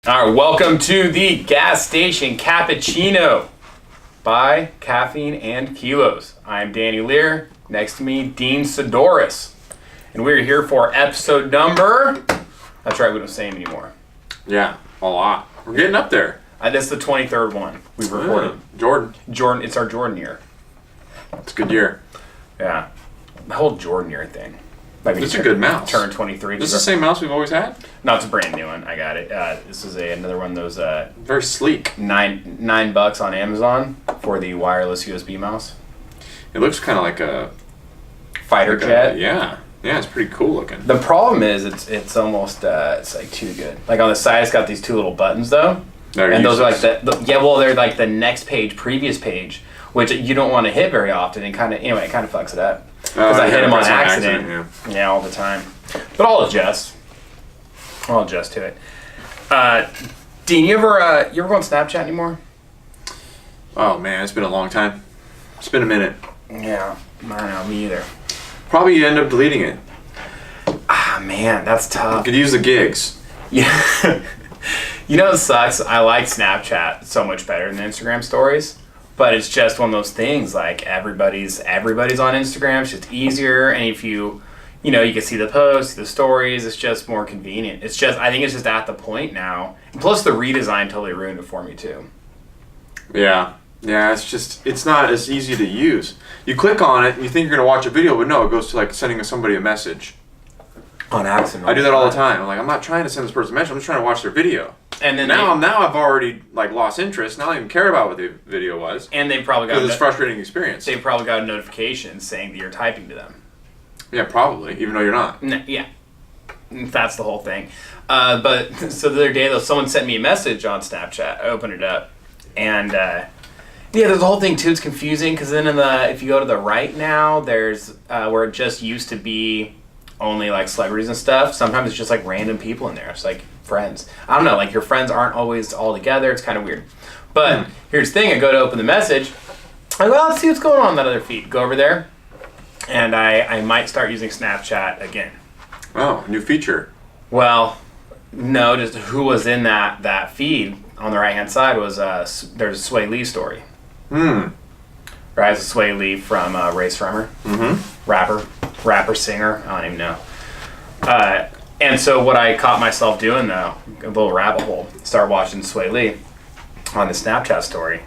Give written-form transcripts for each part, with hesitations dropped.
All right, welcome to the gas station cappuccino by Caffeine and Kilos. I'm Danny Lehr. Next to me, Dean Saddoris. And we're here for episode number... That's right, we don't say it anymore. Yeah, a lot. We're getting up there. This is the 23rd one we've recorded. Jordan, it's our Jordan year. it's a good year. Yeah. The whole Jordan year thing. Like It's a good mouse. Turn 23. This is the same mouse we've always had? No, it's a brand new one. I got it. This is another one of those... Very sleek. $9 on Amazon for the wireless USB mouse. It looks kind of like a... Fighter jet. Yeah, it's pretty cool looking. The problem is it's almost it's like too good. Like on the side, it's got these two little buttons though, and those are like they're like the next page, previous page, which you don't want to hit very often, and kind of fucks it up because I hit them on accident. Yeah, all the time. But I'll adjust to it. Dean, you ever go on Snapchat anymore? Oh man, it's been a long time. It's been a minute. Yeah, I don't know, me either. Probably you end up deleting it. Ah man, that's tough. You could use the gigs. Yeah. You know what sucks? I like Snapchat so much better than Instagram stories. But it's just one of those things, like everybody's on Instagram, it's just easier, and if you can see the posts, the stories, it's just more convenient. I think it's just at the point now. And plus the redesign totally ruined it for me too. Yeah, it's not as easy to use. You click on it and you think you're going to watch a video, but no, it goes to like sending somebody a message. On accident. I do that all the time. I'm like, I'm not trying to send this person a message, I'm just trying to watch their video. And then now I've already like lost interest. Now I don't even care about what the video was. And they've probably got because it's a frustrating experience. They've probably got a notification saying that you're typing to them. Yeah, probably, even though you're not. Yeah. That's the whole thing. But so the other day though, someone sent me a message on Snapchat. I opened it up. And there's the whole thing too. It's confusing because then if you go to the right now, there's where it just used to be only like celebrities and stuff. Sometimes it's just like random people in there. It's like friends. I don't know. Like your friends aren't always all together. It's kind of weird. But here's the thing. I go to open the message. I go, let's see what's going on that other feed. Go over there, and I might start using Snapchat again. Oh, new feature. Well, no, just who was in that feed on the right hand side was there's a Sway Lee story. Right, it's Sway Lee from Race Rummer. Rapper, singer, I don't even know. And so what I caught myself doing though, a little rabbit hole, start watching Sway Lee on the Snapchat story,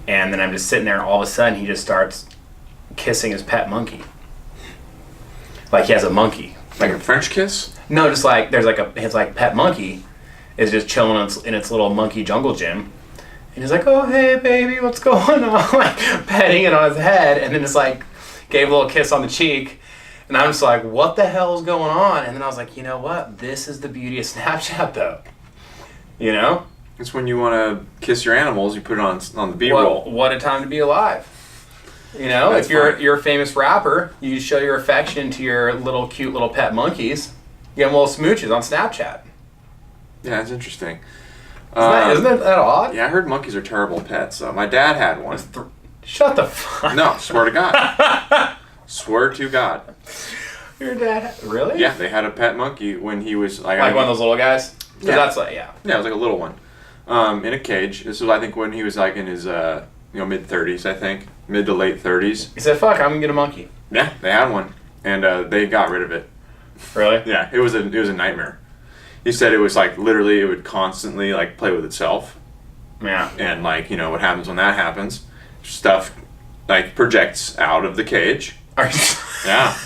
and then I'm just sitting there, and all of a sudden he just starts kissing his pet monkey. Like he has a monkey. Like a French kiss? No, just like there's like his like pet monkey is just chilling in its little monkey jungle gym. And he's like, oh, hey, baby, what's going on? Like, petting it on his head. And then just, like, gave a little kiss on the cheek. And I'm just like, what the hell is going on? And then I was like, you know what? This is the beauty of Snapchat, though. You know? It's when you want to kiss your animals, you put it on the B-roll. What a time to be alive. You know? That's if you're a famous rapper, you show your affection to your cute little pet monkeys. You get them little smooches on Snapchat. Yeah, that's interesting. Isn't that odd? Yeah, I heard monkeys are terrible pets. My dad had one. Shut the fuck. No, swear to God. Swear to God. Your dad? Really? Yeah, they had a pet monkey when he was like one of those little guys. Yeah, that's like yeah. Yeah, it was like a little one, in a cage. This was I think when he was like in his mid 30s, I think mid to late 30s. He said, "Fuck, I'm gonna get a monkey." Yeah, they had one, and they got rid of it. Really? Yeah, it was a nightmare. He said it was like literally it would constantly like play with itself. Yeah. And like, what happens when that happens? Stuff like projects out of the cage. Yeah.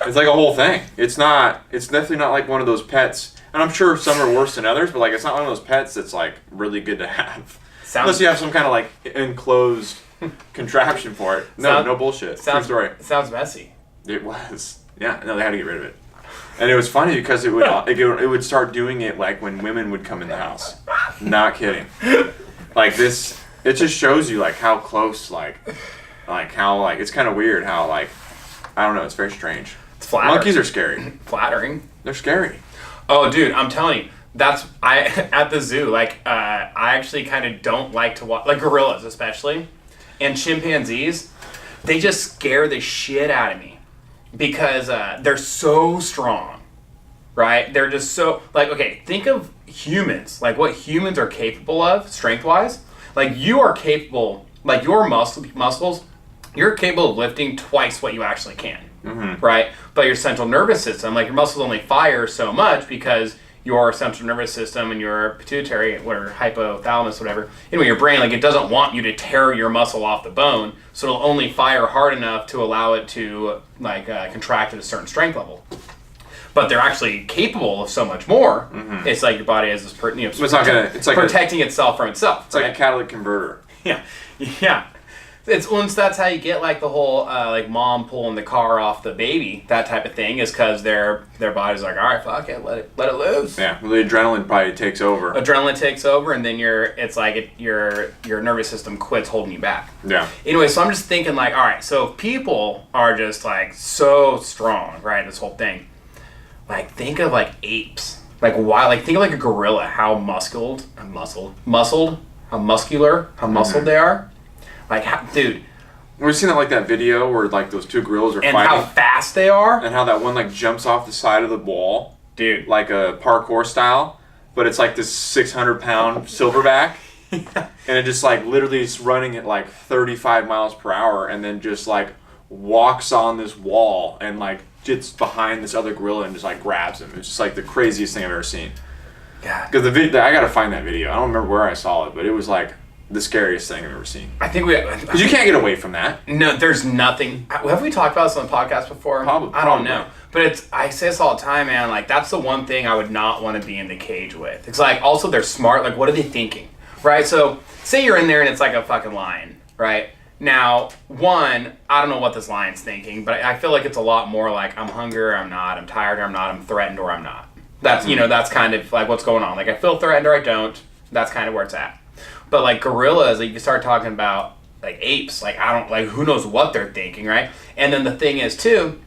It's like a whole thing. It's definitely not like one of those pets. And I'm sure some are worse than others, but like it's not one of those pets that's like really good to have. Unless you have some kind of like enclosed contraption for it. No bullshit. True story. Sounds messy. It was. Yeah, no, they had to get rid of it. And it was funny because it would start doing it like when women would come in the house. Not kidding. Like this, it just shows you like how close, like how like it's kind of weird how like I don't know, it's very strange. It's flattering. Monkeys are scary. Flattering. They're scary. Oh, dude, I'm telling you, at the zoo. Like I actually kind of don't like to watch like gorillas, especially, and chimpanzees. They just scare the shit out of me. Because they're so strong, right? They're just so, like, okay, think of humans, like what humans are capable of strength-wise, like you are capable, like your muscles, you're capable of lifting twice what you actually can, right? But your central nervous system, like your muscles only fire so much because your central nervous system and your pituitary or hypothalamus, whatever, anyway, your brain, like it doesn't want you to tear your muscle off the bone, so it'll only fire hard enough to allow it to like contract at a certain strength level. But they're actually capable of so much more. It's like your body has this, it's like protecting itself from itself. It's like a catalytic converter. Yeah. It's once that's how you get like the whole like mom pulling the car off the baby, that type of thing, is because their body's like, all right, fuck it, let it loose. Yeah, well, the adrenaline probably takes over. Adrenaline takes over, and then your nervous system quits holding you back. Yeah. Anyway, so I'm just thinking like, all right, so if people are just like so strong, right? This whole thing, like think of like apes, like why? Like think of like a gorilla, how muscular, how muscled they are. Like, dude. We've seen that video where like those two gorillas are and fighting. And how fast they are. And how that one like jumps off the side of the wall. Dude. Like a parkour style. But it's like this 600-pound silverback. And it just like literally is running at like 35 miles per hour and then just like walks on this wall and like gets behind this other gorilla and just like grabs him. It's just like the craziest thing I've ever seen. God. Because I gotta find that video. I don't remember where I saw it, but it was like the scariest thing I've ever seen. I think because you can't get away from that. No, there's nothing. Have we talked about this on the podcast before? Probably. I don't know. But I say this all the time, man. Like, that's the one thing I would not want to be in the cage with. It's like, also, they're smart. Like, what are they thinking? Right? So, say you're in there and it's like a fucking lion, right? Now, one, I don't know what this lion's thinking, but I feel like it's a lot more like, I'm hungry or I'm not, I'm tired or I'm not, I'm threatened or I'm not. That's, that's kind of like what's going on. Like, I feel threatened or I don't. That's kind of where it's at. But like gorillas, like you start talking about like apes, like I don't like who knows what they're thinking, right? And then the thing is too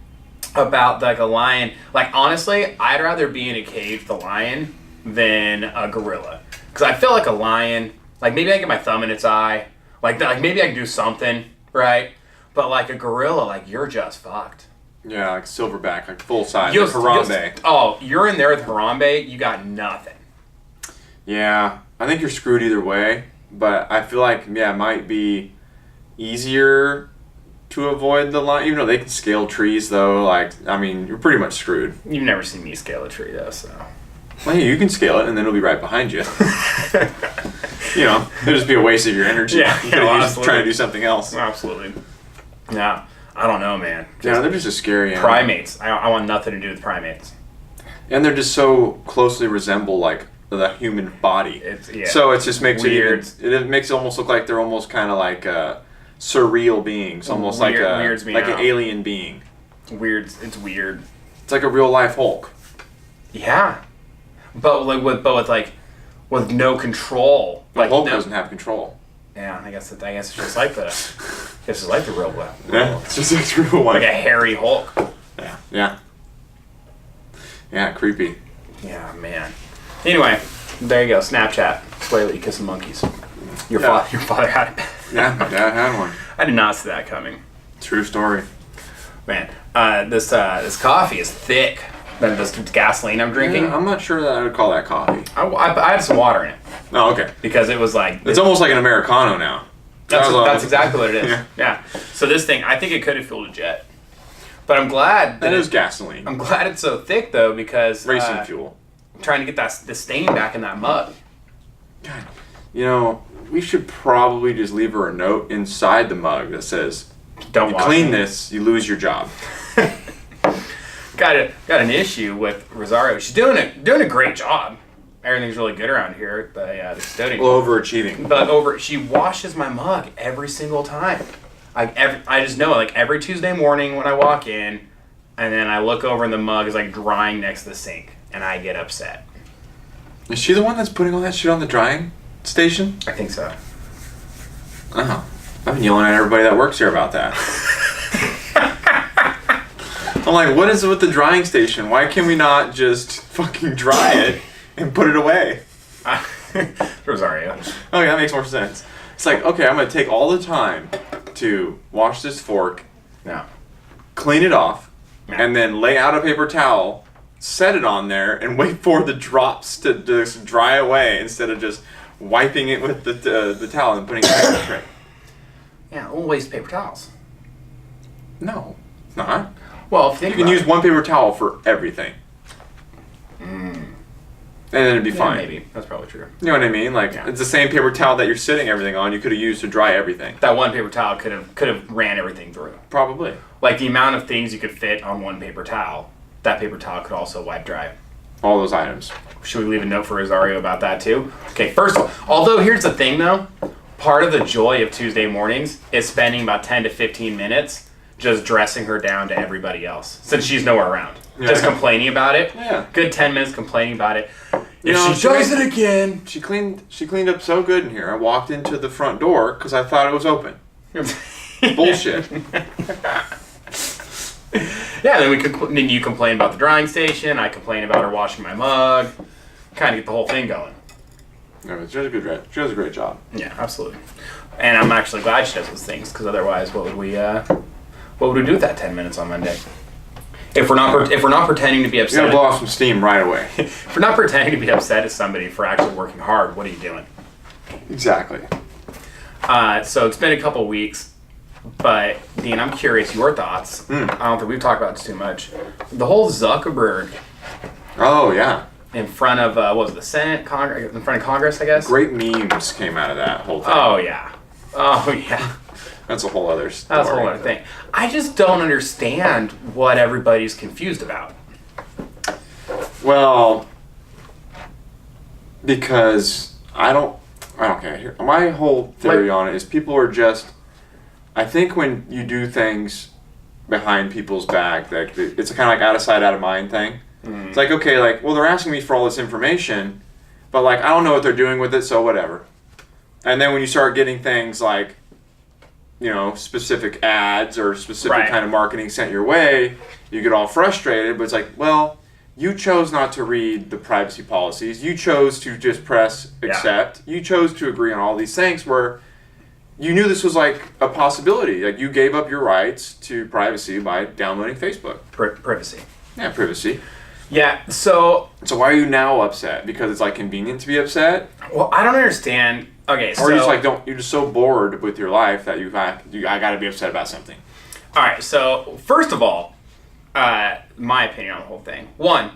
about like a lion, like honestly, I'd rather be in a cage with a lion than a gorilla, because I feel like a lion, like maybe I get my thumb in its eye, like maybe I can do something, right? But like a gorilla, like you're just fucked. Yeah, like silverback, like full size, like Harambe. You're in there with Harambe, you got nothing. Yeah, I think you're screwed either way. But I feel like, it might be easier to avoid the lion. Even though they can scale trees, though, you're pretty much screwed. You've never seen me scale a tree, though, so. Well, you can scale it, and then it'll be right behind you. It'll just be a waste of your energy. Yeah, you could use trying to do something else. Absolutely. Yeah, I don't know, man. They're just a scary animal. Primates. I want nothing to do with primates. And they're just so closely resemble, the human body. So it just makes weird. It makes it almost look like they're almost kind of like surreal beings, almost like an alien being. It's weird. It's like a real life Hulk. Yeah, but with no control. Like Hulk doesn't have control. Yeah, I guess it's just like the real one. Yeah, it's just a real one. Like a hairy Hulk. Yeah, creepy. Yeah, man. Anyway, there you go. Snapchat. It's the way that you kiss the monkeys. Your father had it. Yeah, my dad had one. I did not see that coming. True story. Man, this coffee is thick. This gasoline I'm drinking. Yeah, I'm not sure that I would call that coffee. I had some water in it. Oh, okay. Because it was like... It's almost like an Americano now. That's exactly what it is. Yeah. So this thing, I think it could have fueled a jet. But I'm glad that is gasoline. I'm glad it's so thick, though, because... Racing fuel. Trying to get the stain back in that mug. God, we should probably just leave her a note inside the mug that says, "Don't clean this, you lose your job." Got an issue with Rosario. She's doing a great job. Everything's really good around here. The custodian. Well, overachieving. But she washes my mug every single time. I just know, every Tuesday morning when I walk in, and then I look over and the mug is drying next to the sink. And I get upset. Is she the one that's putting all that shit on the drying station? I think so. Oh. I've been yelling at everybody that works here about that. I'm like, what is it with the drying station? Why can we not just fucking dry it and put it away? Rosario. Okay, that makes more sense. It's like, okay, I'm going to take all the time to wash this fork, no, clean it off, and then lay out a paper towel set it on there and wait for the drops to just dry away instead of just wiping it with the towel and putting it in the tray. Yeah, we'll waste paper towels. No, it's not. Well, if you think you can use one paper towel for everything. And then it'd be fine. Maybe. That's probably true. You know what I mean? Like, it's the same paper towel that you're sitting everything on, you could have used to dry everything. That one paper towel could have ran everything through. Probably. Like, the amount of things you could fit on one paper towel, that paper towel could also wipe dry. All those items. Should we leave a note for Rosario about that, too? Okay, first of all, although here's the thing, though. Part of the joy of Tuesday mornings is spending about 10 to 15 minutes just dressing her down to everybody else, since she's nowhere around. Yeah. Just complaining about it. Yeah. Good 10 minutes complaining about it. You know, she does it again. She cleaned up so good in here. I walked into the front door because I thought it was open. Bullshit. Yeah, then you complain about the drying station. I complain about her washing my mug. Kind of get the whole thing going. No, she does a great job. Yeah, absolutely. And I'm actually glad she does those things, because otherwise, what would we do with that 10 minutes on Monday? If we're not pretending to be upset, You gotta blow off some steam right away. If we're not pretending to be upset at somebody for actually working hard, what are you doing? Exactly. So it's been a couple weeks, but Dean, I'm curious your thoughts. I don't think we've talked about this too much. The whole Zuckerberg. Oh yeah. In front of what was it, the Senate, in front of Congress, I guess. Great memes came out of that whole thing. Oh yeah. Oh yeah. That's a whole other story. That's a whole other thing. I just don't understand what everybody's confused about. Well, because I don't care. My whole theory on it is people are just, I think when you do things behind people's back, that it's kind of like out of sight, out of mind thing. Mm-hmm. It's like, okay, like, well, they're asking me for all this information, but like, I don't know what they're doing with it, so whatever. And then when you start getting things like, you know, specific ads or specific kind of marketing sent your way, you get all frustrated, but it's like, well, you chose not to read the privacy policies. You chose to just press accept. You chose to agree on all these things where you knew this was like a possibility. Like, you gave up your rights to privacy by downloading Facebook. Privacy. Yeah, privacy. Yeah, so why are you now upset? Because it's like convenient to be upset? Well, I don't understand. Okay, so... Or you just like you're just so bored with your life that I gotta be upset about something. Alright, so first of all, my opinion on the whole thing. One,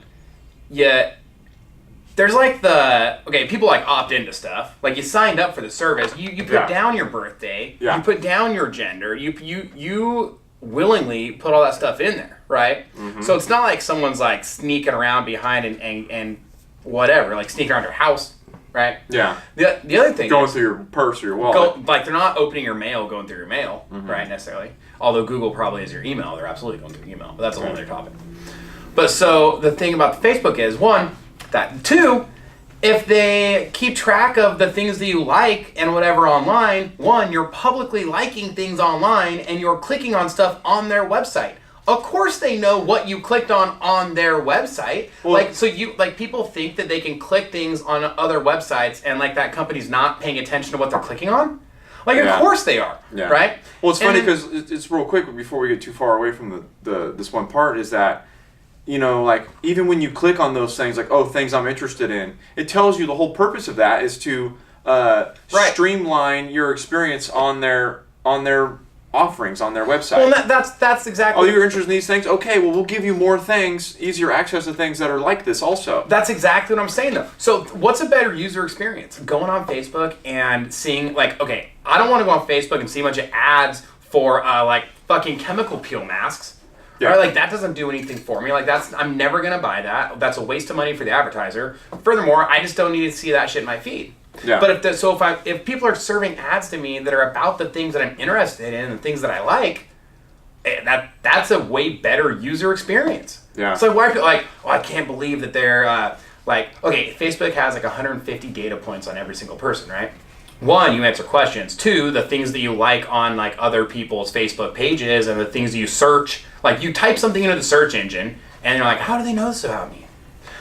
there's like people like opt into stuff. Like, you signed up for the service, you put down your birthday, you put down your gender, you willingly put all that stuff in there, right? Mm-hmm. So it's not like someone's like sneaking around behind and whatever, like sneaking around your house. Right? Yeah. The other thing going through your purse or your wallet. Like, they're not opening your mail, going through your mail, right, necessarily. Although Google probably is your email. They're absolutely going through email. But that's a whole other topic. But so the thing about Facebook is, one, that. Two, if they keep track of the things that you like and whatever online, one, you're publicly liking things online and you're clicking on stuff on their website. Of course they know what you clicked on their website. Well, people think that they can click things on other websites and like that company's not paying attention to what they're clicking on. Like, of course they are, right? Well, it's funny because it's real quick before we get too far away from this one part is that, you know, like, even when you click on those things, like, oh, things I'm interested in, it tells you the whole purpose of that is to streamline your experience on their offerings on their website. Well, that's exactly... Oh, you're interested in these things? Okay, well, we'll give you more things, easier access to things that are like this also. That's exactly what I'm saying, though. So what's a better user experience? Going on Facebook and seeing, like, okay, I don't want to go on Facebook and see a bunch of ads for, like, fucking chemical peel masks. Yeah. Right? Like, that doesn't do anything for me. Like, I'm never going to buy that. That's a waste of money for the advertiser. Furthermore, I just don't need to see that shit in my feed. Yeah. But if people are serving ads to me that are about the things that I'm interested in and the things that I like, that's a way better user experience. Yeah. So why are people like, oh, I can't believe that they're okay, Facebook has like 150 data points on every single person, right? One, you answer questions. Two, the things that you like on like other people's Facebook pages and the things that you search. Like, you type something into the search engine and you're like, how do they know this about me?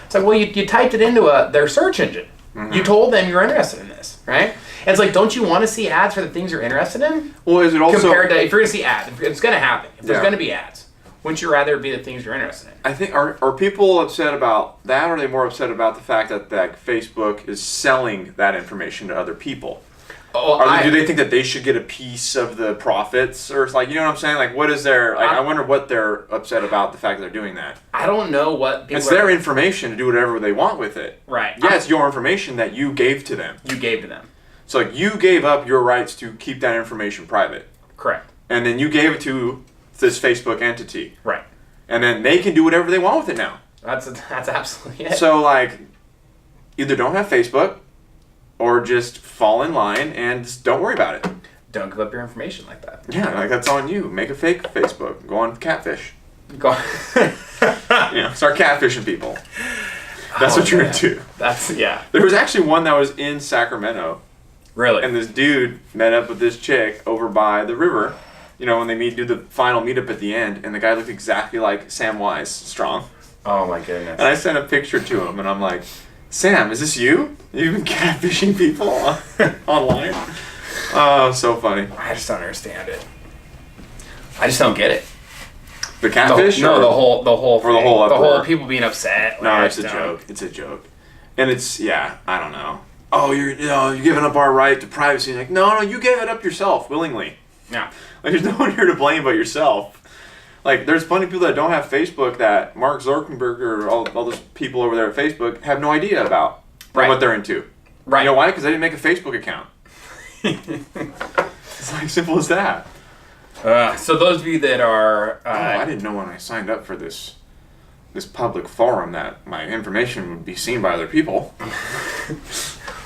It's like, well, you typed it into their search engine. Mm-hmm. You told them you're interested in this, right? And it's like, don't you want to see ads for the things you're interested in? Well, is it also... Compared to, if you're going to see ads, if it's going to happen. If there's going to be ads, Wouldn't you rather be the things you're interested in? I think are people upset about that, or are they more upset about the fact that Facebook is selling that information to other people? Do they think that they should get a piece of the profits, or it's like, you know what I'm saying? Like, what is their? Like, I wonder what they're upset about the fact that they're doing that. I don't know what people. It's their information to do whatever they want with it. Right. Yeah, it's your information that you gave to them. You gave to them. So like, you gave up your rights to keep that information private. Correct. And then you gave it to this Facebook entity. Right. And then they can do whatever they want with it now. That's absolutely it. So like, either don't have Facebook, or just fall in line and just don't worry about it. Don't give up your information like that. Yeah, like that's on you. Make a fake Facebook. Go on Catfish. Go. Start catfishing people. That's what you're into. Yeah. There was actually one that was in Sacramento. Really? And this dude met up with this chick over by the river. When they do the final meetup at the end, and the guy looked exactly like Sam Wise Strong. Oh my goodness. And I sent a picture to him, and I'm like, Sam, is this you? You've been catfishing people online? Oh, so funny. I just don't understand it. I just don't get it. The catfish? The whole thing. Or the whole uproar? The whole people being upset. No, it's a joke. It's a joke. And it's, I don't know. Oh, you're giving up our right to privacy. Like, no, you gave it up yourself, willingly. Yeah. Like, there's no one here to blame but yourself. Like, there's plenty of people that don't have Facebook that Mark Zuckerberg or all those people over there at Facebook have no idea about what they're into. Right. You know why? Because they didn't make a Facebook account. It's like simple as that. So those of you that are... I didn't know when I signed up for this public forum that my information would be seen by other people.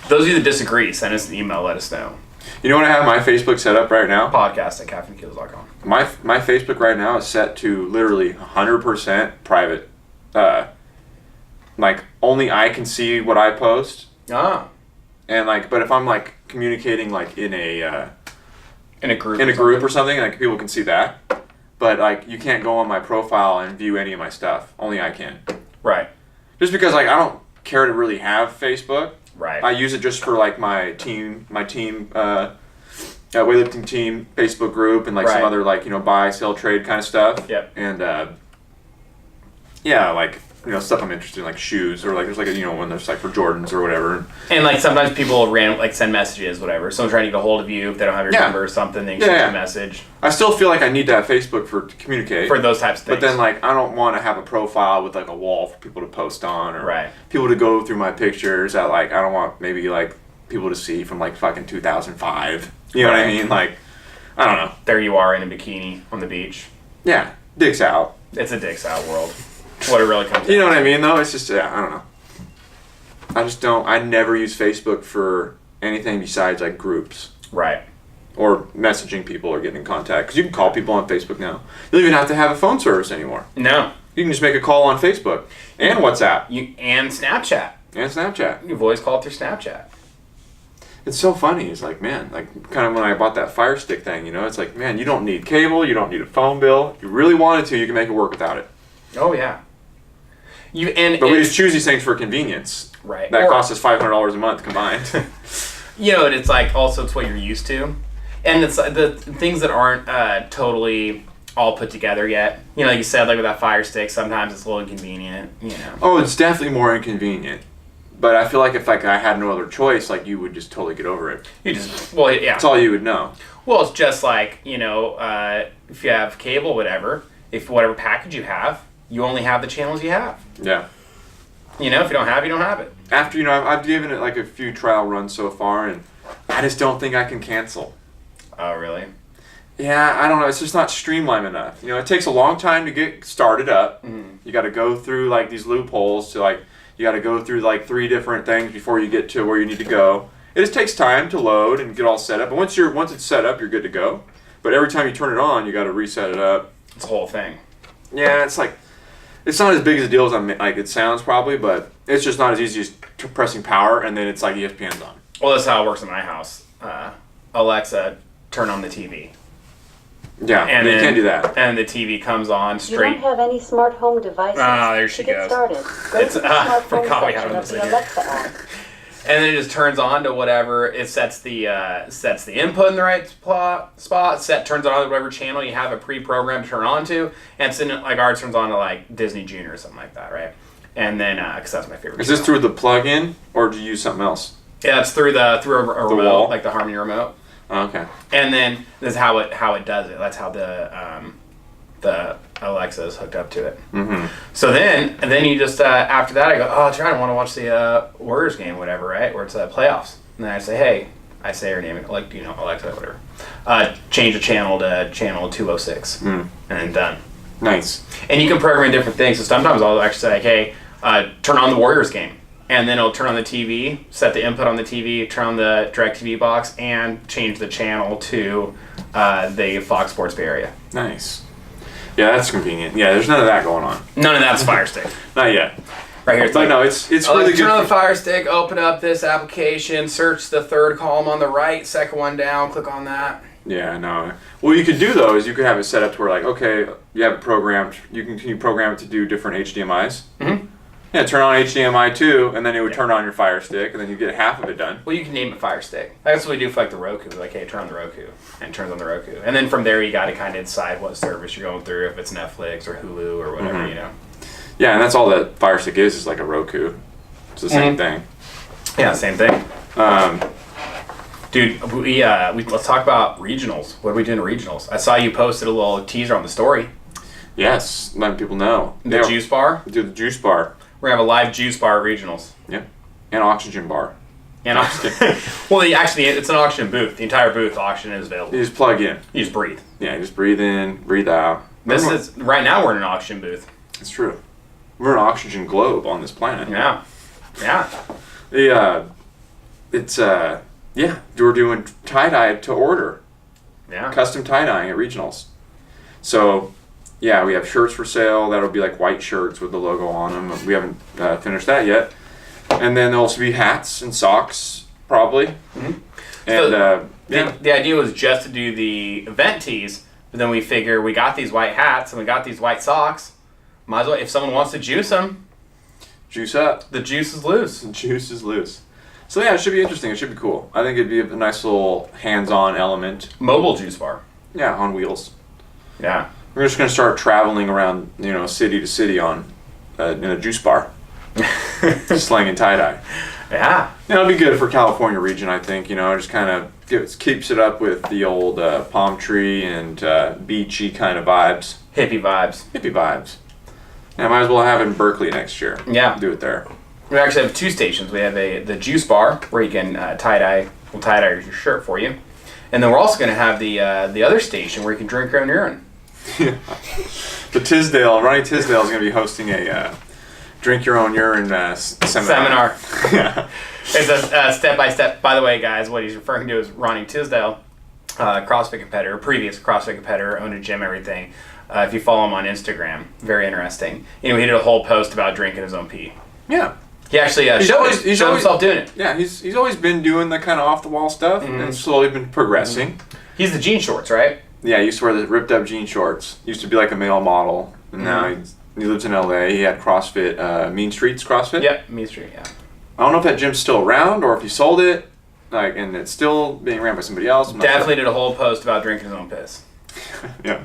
Those of you that disagree, send us an email, let us know. You know what I have my Facebook set up right now? Podcast@caffeinekills.com. My Facebook right now is set to literally 100% private. Like, only I can see what I post. Ah. And like, but if I'm like communicating like in a group or something, like people can see that. But like, you can't go on my profile and view any of my stuff. Only I can. Right. Just because like I don't care to really have Facebook. Right. I use it just for like my team weightlifting team Facebook group and like some other like buy, sell, trade kind of stuff. Yep. And like stuff I'm interested in, like shoes, or like there's like when there's like for Jordans or whatever. And like sometimes people send messages, whatever. Someone's trying to get a hold of you, if they don't have your number or something, they can send you a message. I still feel like I need to have Facebook to communicate. For those types of things. But then like I don't want to have a profile with like a wall for people to post on, or people to go through my pictures that like I don't want maybe like people to see from like fucking 2005. You know what I mean? Like, I don't know. There you are in a bikini on the beach. Yeah, dicks out. It's a dicks out world. What it really comes You know what I mean, though? It's just, I don't know. I never use Facebook for anything besides, like, groups. Right. Or messaging people or getting in contact. Because you can call people on Facebook now. You don't even have to have a phone service anymore. No. You can just make a call on Facebook. And WhatsApp. And Snapchat. You voice call through Snapchat. It's so funny. It's like, man, like, kind of when I bought that Fire Stick thing, it's like, man, you don't need cable. You don't need a phone bill. If you really wanted to, you can make it work without it. Oh, yeah. But we just choose these things for convenience. Right. That costs us $500 a month combined. And it's like also it's what you're used to, and it's the things that aren't totally all put together yet. Like you said, like with that Fire Stick, sometimes it's a little inconvenient. Oh, it's definitely more inconvenient. But I feel like if like I had no other choice, like you would just totally get over it. You just yeah. That's all you would know. Well, it's just like if you have cable, whatever package you have. You only have the channels you have. Yeah. If you don't have, you don't have it. After, I've given it like a few trial runs so far, and I just don't think I can cancel. Oh, really? Yeah, I don't know. It's just not streamlined enough. It takes a long time to get started up. Mm-hmm. You got to go through like these loopholes to like, you got to go through like 3 different things before you get to where you need to go. It just takes time to load and get all set up. And once it's set up, you're good to go. But every time you turn it on, you got to reset it up. It's a whole thing. Yeah, it's like, it's not as big as a deal as it sounds probably, but it's just not as easy as pressing power and then it's like ESPN's on. Well, that's how it works in my house. Alexa, turn on the TV. Yeah, and you can't do that. And the TV comes on straight. You don't have any smart home devices. Ah, there she to get goes. started. Go to the smart home section of the Alexa app. And then it just turns on to whatever. It sets the input in the right spot. Turns on to whatever channel you have it pre-programmed to turn on to. And it's like ours turns on to like Disney Junior or something like that, right? And then, because that's my favorite. Is this through the plug-in or do you use something else? Yeah, it's through a remote, wall? like the Harmony remote. Oh, okay. And then this is how it does it. That's how the Alexa is hooked up to it. Mm-hmm. So then you just after that I go, oh, John, I want to watch the Warriors game, whatever, right? Where it's playoffs. And then I say, hey, I say her name, like Alexa, whatever. Change the channel to channel 206, and then done. Nice. And you can program different things. So sometimes I'll actually say, like, hey, turn on the Warriors game. And then it'll turn on the TV, set the input on the TV, turn on the DirecTV box, and change the channel to the Fox Sports Bay area. Nice. Yeah, that's convenient. Yeah, there's none of that going on. None of that's Fire Stick. Not yet. Right here. It's but no, it's really good. Turn on the Fire Stick, open up this application, search the third column on the right, second one down, click on that. Yeah, no. What you could do though is you could have it set up to where like, okay, you have it programmed. You can program it to do different HDMIs. Mm-hmm. Yeah, turn on HDMI 2, and then it would turn on your Fire Stick, and then you get half of it done. Well, you can name it Fire Stick. That's what we do for like the Roku. We're like, hey, turn on the Roku, and it turns on the Roku. And then from there, you got to kind of decide what service you're going through, if it's Netflix or Hulu or whatever, Yeah, and that's all that Fire Stick is like a Roku. It's the same thing. Yeah, same thing. Dude, let's talk about regionals. What are we doing to regionals? I saw you posted a little teaser on the story. Yes, letting people know. The juice bar? Do the juice bar. We're going to have a live juice bar at regionals. Yeah. And oxygen bar. And well, actually, it's an auction booth. The entire booth auction is available. You just plug in. You just breathe. Yeah, you just breathe in, breathe out. Right now we're in an auction booth. It's true. We're an oxygen globe on this planet. Yeah. Yeah. We're doing tie-dye to order. Yeah. Custom tie-dyeing at regionals. So, yeah, we have shirts for sale. That'll be like white shirts with the logo on them. We haven't finished that yet. And then there'll also be hats and socks, probably. Mm-hmm. And the idea was just to do the event tees, but then we figure we got these white hats and we got these white socks. Might as well, if someone wants to juice them, juice up. The juice is loose. The juice is loose. So yeah, it should be interesting. It should be cool. I think it'd be a nice little hands-on element. Mobile juice bar. Yeah, on wheels. Yeah. We're just gonna start traveling around, city to city in a juice bar, slanging tie-dye. Yeah. It'll be good for California region, I think. Just kind of keeps it up with the old palm tree and beachy kind of vibes. Hippie vibes. Yeah, might as well have it in Berkeley next year. Yeah. Do it there. We actually have two stations. We have the juice bar where you can tie-dye. We'll tie-dye your shirt for you. And then we're also going to have the other station where you can drink your own urine. Yeah. Ronnie Tisdale is going to be hosting a drink your own urine seminar. Yeah. It's a step-by-step. By the way, guys, what he's referring to is Ronnie Tisdale, CrossFit competitor, previous CrossFit competitor, owned a gym, everything. If you follow him on Instagram, very interesting. He did a whole post about drinking his own pee. Yeah. He actually showed himself doing it. Yeah, he's always been doing the kind of off-the-wall stuff and slowly been progressing. He's the jean shorts, right? Yeah, he used to wear the ripped-up jean shorts. Used to be like a male model, and now he lives in L.A. He had CrossFit, Mean Streets CrossFit. Yep, Mean Street, yeah. I don't know if that gym's still around or if he sold it, and it's still being ran by somebody else. Definitely did a whole post about drinking his own piss. Yeah.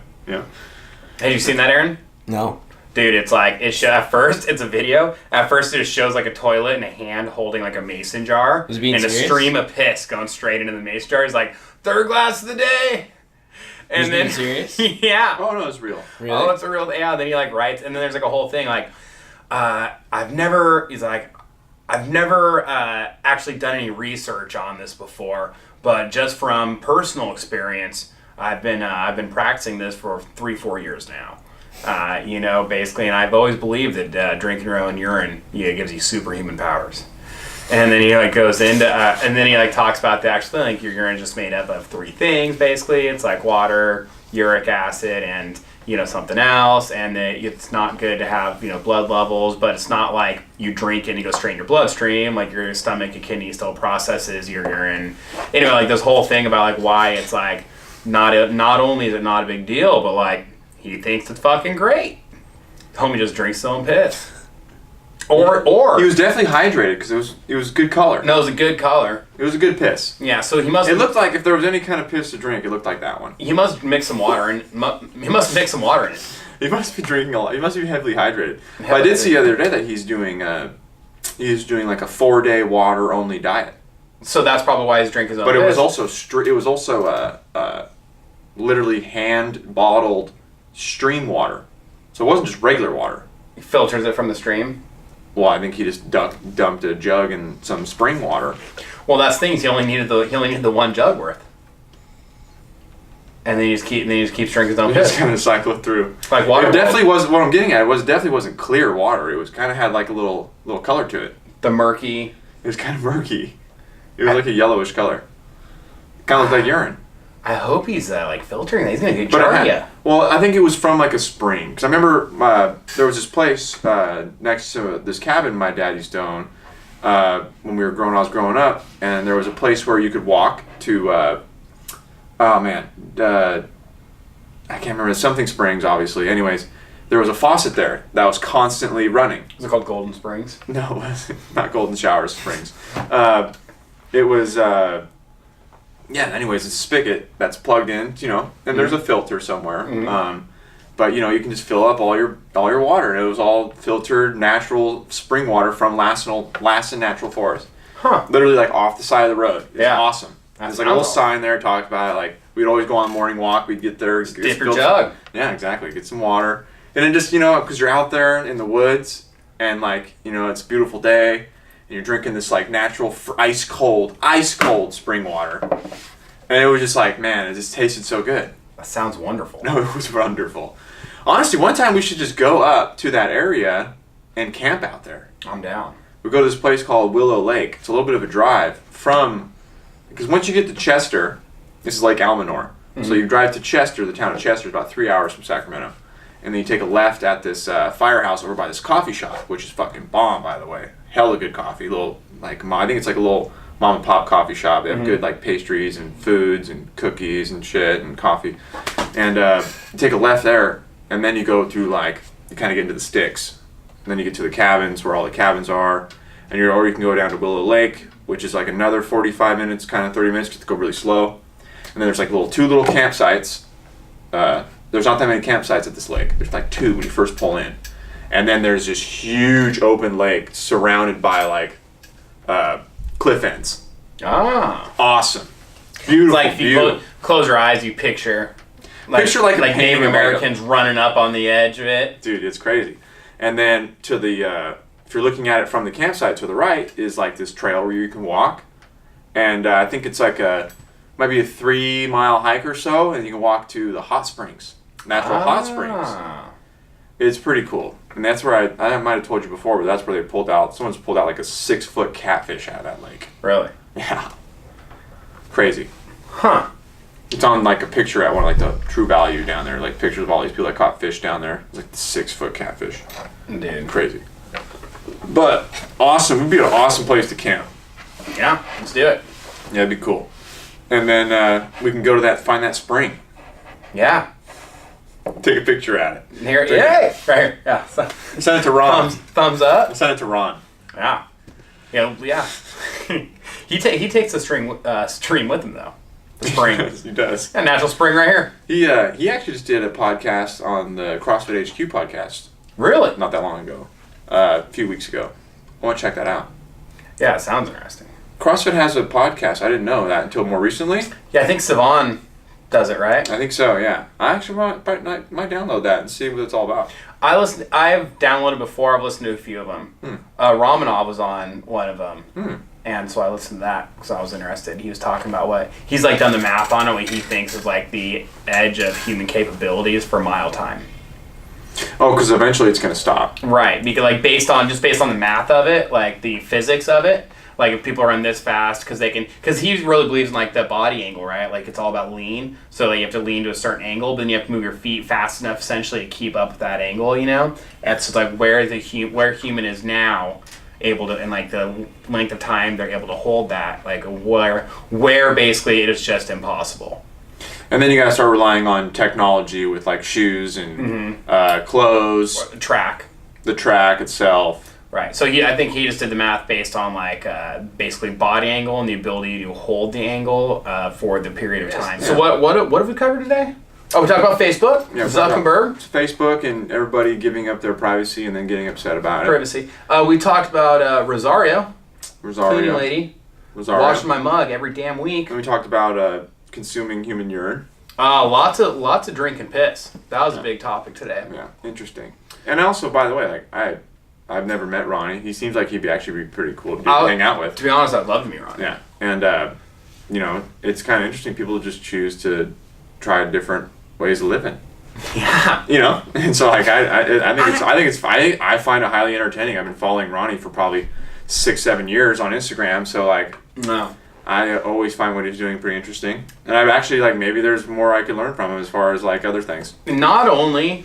Have you seen that, Aaron? No. Dude, it's like, at first, it's a video. At first, it just shows like a toilet and a hand holding like a mason jar. Was he being serious? A stream of piss going straight into the mason jar. He's like, third glass of the day. And then, being serious? Yeah. Oh, no, it's real. Really? Oh, it's a real, yeah. Then he like writes, and then there's like a whole thing like, I've never actually done any research on this before, but just from personal experience, I've been practicing this for 3-4 years now. Basically, and I've always believed that drinking your own urine gives you superhuman powers. And then he goes into, and then he talks about the actual thing. Your urine is just made up of 3 things, basically. It's like water, uric acid, and something else. And it's not good to have blood levels, but it's not like you drink it and you go straight in your bloodstream. Like your stomach and kidney still processes your urine. Anyway, this whole thing about why it's not only is it not a big deal, but he thinks it's fucking great. Homie just drinks his own piss. Or he was definitely hydrated because it was good color. No, it was a good color. It was a good piss. Yeah, so he must. It looked like if there was any kind of piss to drink, it looked like that one. He must mix some water in. He must mix some water in it. He must be drinking a lot. He must be heavily hydrated. But I did see the other day that he's doing like a 4-day water only diet. So that's probably why he's drinking his own. But piss. it was also literally hand bottled stream water. So it wasn't just regular water. He filters it from the stream. Well, I think he just dumped a jug in some spring water. Well, that's things. He only needed the one jug worth. And then he just keeps drinking his own piss. Just kind of cycle it through. Like water. It definitely wasn't. What I'm getting at definitely wasn't clear water. It was kind of had like a little color to it. The murky. It was kind of murky. It was like a yellowish color. Kind of looked like urine. I hope he's like filtering that. He's gonna get jarred. Well, I think it was from like a spring. Because I remember there was this place next to this cabin my dad used to own when I was growing up, and there was a place where you could walk to. I can't remember, something Springs, obviously. Anyways, there was a faucet there that was constantly running. Was it called Golden Springs? No, it wasn't. Not Golden Showers Springs. It was, anyways, it's a spigot that's plugged in, and there's a filter somewhere. Mm-hmm. But, you can just fill up all your water. And it was all filtered, natural spring water from Lassen Natural Forest. Huh. Literally, like, off the side of the road. It's awesome. There's like a little sign there, talked about it. Like, we'd always go on a morning walk. We'd get there. Dip your jug. Yeah, exactly. Get some water. And then just, because you're out there in the woods and, like, it's a beautiful day and you're drinking this, like, natural, ice cold spring water. And it was just like, man, it just tasted so good. That sounds wonderful. No, it was wonderful. Honestly, one time we should just go up to that area and camp out there. I'm down. We go to this place called Willow Lake. It's a little bit of a drive from... Because once you get to Chester, this is Lake Almanor. Mm-hmm. So you drive to Chester, the town of Chester, is about 3 hours from Sacramento. And then you take a left at this firehouse over by this coffee shop, which is fucking bomb, by the way. Hella good coffee. I think it's like a little mom and pop coffee shop. They have good like pastries and foods and cookies and shit and coffee. And you take a left there, and then you go through you kind of get into the sticks. And then you get to the cabins where all the cabins are. Or you can go down to Willow Lake, which is like another 45 minutes, kind of 30 minutes, just to go really slow. And then there's like two little campsites. There's not that many campsites at this lake. There's like 2 when you first pull in. And then there's this huge open lake surrounded by cliff ends. Ah. Awesome. Beautiful. It's like if you close your eyes, you picture like Native Americans running up on the edge of it. Dude, it's crazy. And then to the... if you're looking at it from the campsite to the right is like this trail where you can walk. And I think it's might be a 3-mile hike or so, and you can walk to the hot springs, natural hot springs. It's pretty cool. And that's where I might have told you before, but that's where someone's pulled out like a 6-foot catfish out of that lake. Really? Yeah. Crazy. Huh. It's on like a picture at one of the True Value down there, like pictures of all these people that caught fish down there. It's like the 6-foot catfish. Dude. Crazy. But awesome. It would be an awesome place to camp. Yeah, let's do it. Yeah, it'd be cool. And then we can go to find that spring. Yeah. Take a picture at it. Here, right here. Yeah. Send it to Ron. Thumbs up. Send it to Ron. Yeah. Yeah. he takes the stream with him though. The spring. He does. A natural spring right here. He actually just did a podcast on the CrossFit HQ podcast. Really? Not that long ago. A few weeks ago. I want to check that out. Yeah, it sounds interesting. CrossFit has a podcast. I didn't know that until more recently. Yeah, I think Savon does it, right? I think so, yeah. I actually might download that and see what it's all about. I've downloaded before. I've listened to a few of them. Romanov was on one of them. And so I listened to that because I was interested. He was talking about he's done the math on it, what he thinks is the edge of human capabilities for mile time. Oh, because eventually it's going to stop. Right, because based on the math of it, the physics of it, if people run this fast, because he really believes in the body angle, right? It's all about lean, so you have to lean to a certain angle, but then you have to move your feet fast enough essentially to keep up with that angle, And so it's where human is now able to, and the length of time they're able to hold that, where basically it is just impossible. And then you gotta start relying on technology with shoes and clothes. Or the track itself. Right. So I think he just did the math based on like basically body angle and the ability to hold the angle for the period of time. So what have we covered today? Oh, we talked about Facebook, Zuckerberg. Facebook and everybody giving up their privacy and then getting upset about it. Privacy. We talked about Rosario, cleaning lady, washing my mug every damn week. And we talked about consuming human urine. Lots of drink and piss. That was a big topic today. Yeah, interesting. And also, by the way, like I've never met Ronnie. He seems like he'd actually be pretty cool to hang out with. To be honest, I'd love to meet Ronnie. Yeah, and you know, it's kind of interesting. People just choose to try different ways of living. Yeah. You know, and so like I find it highly entertaining. I've been following Ronnie for probably 6-7 years on Instagram. So like, no. I always find what he's doing pretty interesting, and I've actually like maybe there's more I could learn from him as far as like other things. Not only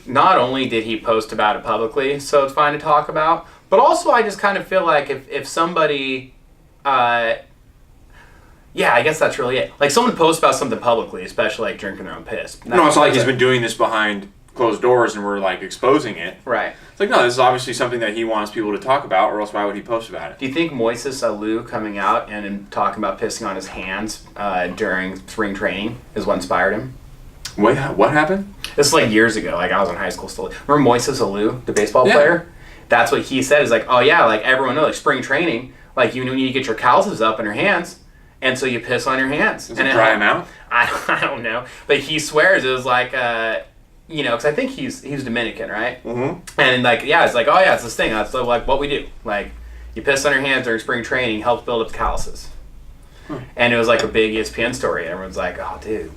did he post about it publicly, so it's fine to talk about, but also I just kind of feel like if somebody, yeah, I guess that's really it. Like someone posts about something publicly, especially like drinking their own piss. No, it's not like he's been doing this behind closed doors and we're like exposing it. Right. It's like, no, this is obviously something that he wants people to talk about, or else why would he post about it? Do you think Moises Alou coming out and talking about pissing on his hands during spring training is what inspired him? Wait, what happened? This is like years ago. Like I was in high school still. Remember Moises Alou, the baseball player? That's what he said. Is like, oh yeah, like everyone knows, like spring training, like you need to get your calluses up in your hands, and so you piss on your hands. Does it dry him out? I don't know, but he swears it was like. You know, because I think he's Dominican, right? Mm-hmm. And like, yeah, it's like, oh yeah, it's this thing. That's like what we do. Like, you piss on your hands during spring training, helps build up the calluses. And it was like a big ESPN story. Everyone's like, oh, dude.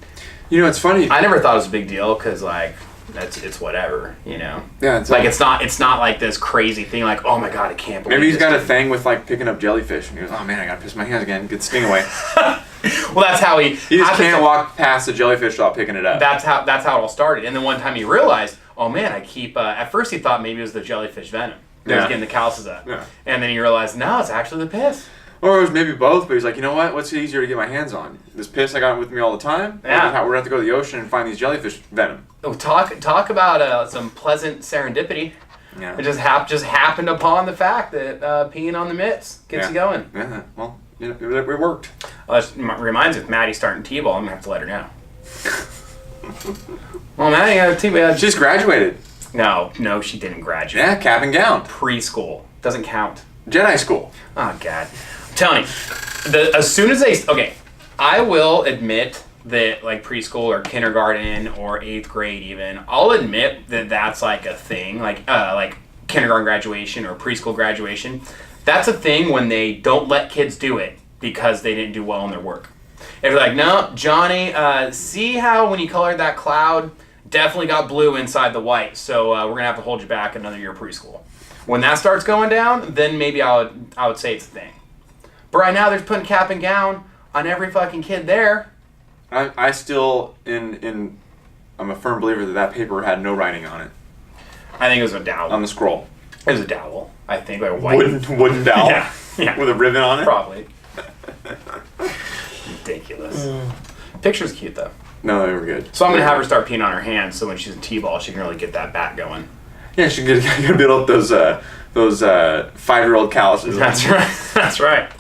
You know, it's funny. I never thought it was a big deal because like, it's whatever, you know. Yeah, it's like it's not like this crazy thing. Like, oh my god, I can't believe. Maybe he's got a thing with like picking up jellyfish, and he goes, oh man, I gotta piss my hands again, get the sting away. Well, that's how he just can't walk past the jellyfish without picking it up. That's how it all started. And then one time he realized, oh man, I keep. At first he thought maybe it was the jellyfish venom that was getting the calluses up. Yeah. And then he realized, no, it's actually the piss. Or it was maybe both, but he's like, you know what? What's easier to get my hands on? This piss I got with me all the time? Yeah. We're gonna have to go to the ocean and find these jellyfish venom. Oh, talk about some pleasant serendipity. Yeah. It just happened upon the fact that peeing on the mitts gets you going. Yeah. Well, you know, it worked. Well, that reminds me, if Maddie's starting T-ball, I'm gonna have to let her know. Well, Maddie got a T-ball. She's graduated. No, she didn't graduate. Yeah, cap and gown. Preschool doesn't count. Jedi school. Oh God, I'm telling you, as soon as I will admit that like preschool or kindergarten or 8th grade even, I'll admit that that's like a thing, like kindergarten graduation or preschool graduation. That's a thing when they don't let kids do it because they didn't do well in their work. If you're like, no, Johnny, see how when you colored that cloud, definitely got blue inside the white, so we're gonna have to hold you back another year of preschool. When that starts going down, then maybe I would say it's a thing. But right now, they're putting cap and gown on every fucking kid there. I still I'm a firm believer that paper had no writing on it. I think it was a dowel. On the scroll. It was a dowel. I think like a white wooden dowel. yeah. With a ribbon on it. Probably. Ridiculous. Picture's cute though. No, they were good. So I'm gonna have her start peeing on her hands, so when she's in T-ball, she can really get that bat going. Yeah, she can build up those 5-year-old calluses. That's right. That's right.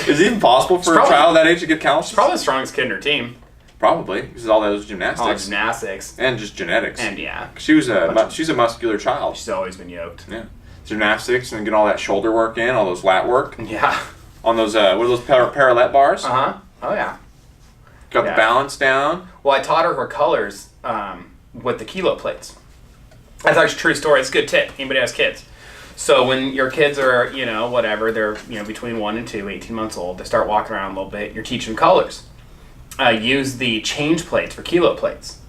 Is it even possible for a child that age to get calluses? She's probably the strongest kid in her team. Probably, because all those gymnastics. All gymnastics. And just genetics. And yeah. She's a muscular child. She's always been yoked. Yeah. Gymnastics and get all that shoulder work in, all those lat work. Yeah. On those, what are those parallel bars? Uh-huh. Oh yeah. Got the balance down. Well, I taught her colors with the kilo plates. That's actually a true story. It's a good tip. Anybody has kids. So when your kids are, whatever, they're, between 1 and 2, 18 months old, they start walking around a little bit, you're teaching them colors. Use the change plates for kilo plates.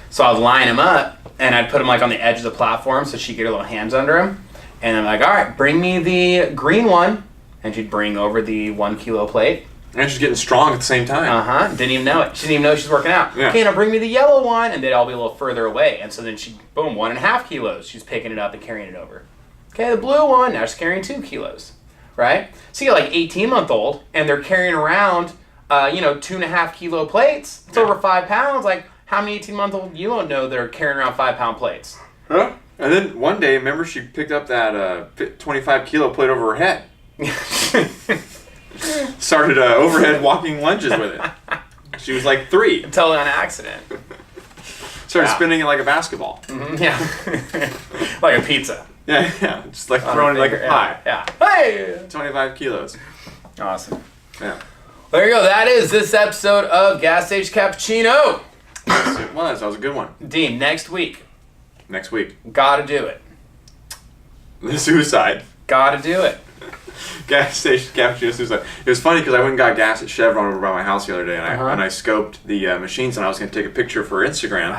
So I'd line them up, and I'd put them, on the edge of the platform so she'd get her little hands under them. And I'm like, all right, bring me the green one. And she'd bring over the 1 kilo plate. And she's getting strong at the same time. Uh-huh. Didn't even know it. She didn't even know she's working out. Yeah. Okay, now bring me the yellow one. And they'd all be a little further away. And so then she, boom, 1.5 kilos. She's picking it up and carrying it over. Okay, the blue one, now she's carrying 2 kilos. Right? So you got 18-month-old, and they're carrying around, 2.5 kilo plates. It's over 5 pounds. Like, how many 18-month-old you don't know that are carrying around 5-pound plates? Huh? And then one day, remember, she picked up that 25 kilo plate over her head. Started overhead walking lunges with it. She was like 3. Totally on accident. Started spinning it like a basketball. Mm-hmm, yeah. Like a pizza. Yeah. Just like throwing it like a pie. Yeah. Hey! 25 kilos. Awesome. Yeah. There you go. That is this episode of Gas Stage Cappuccino. Yes, it was. That was a good one. Dean, next week. Next week. Gotta do it. The suicide. Gotta do it. Gas station cappuccino suicide. It was funny because I went and got gas at Chevron over by my house the other day, and I scoped the machines, and I was going to take a picture for Instagram,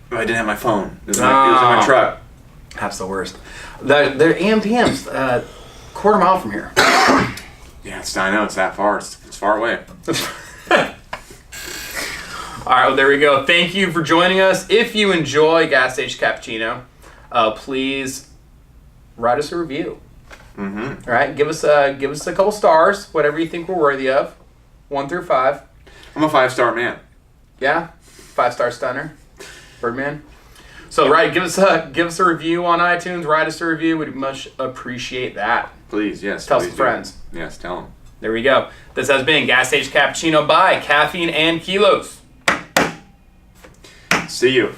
but I didn't have my phone. It was in my truck. That's the worst. They're AM/PMs, quarter mile from here. Yeah, I know it's that far. It's far away. All right, well, there we go. Thank you for joining us. If you enjoy Gas Station Cappuccino, please write us a review. Mm-hmm. All right, give us a couple stars, whatever you think we're worthy of, 1 through 5. I'm a 5-star man. Yeah, 5-star stunner, Birdman. So give us a review on iTunes. Write us a review. We'd much appreciate that. Please, yes. Tell please some friends. Yes, tell them. There we go. This has been Gas Station Cappuccino by Caffeine and Kilos. See you.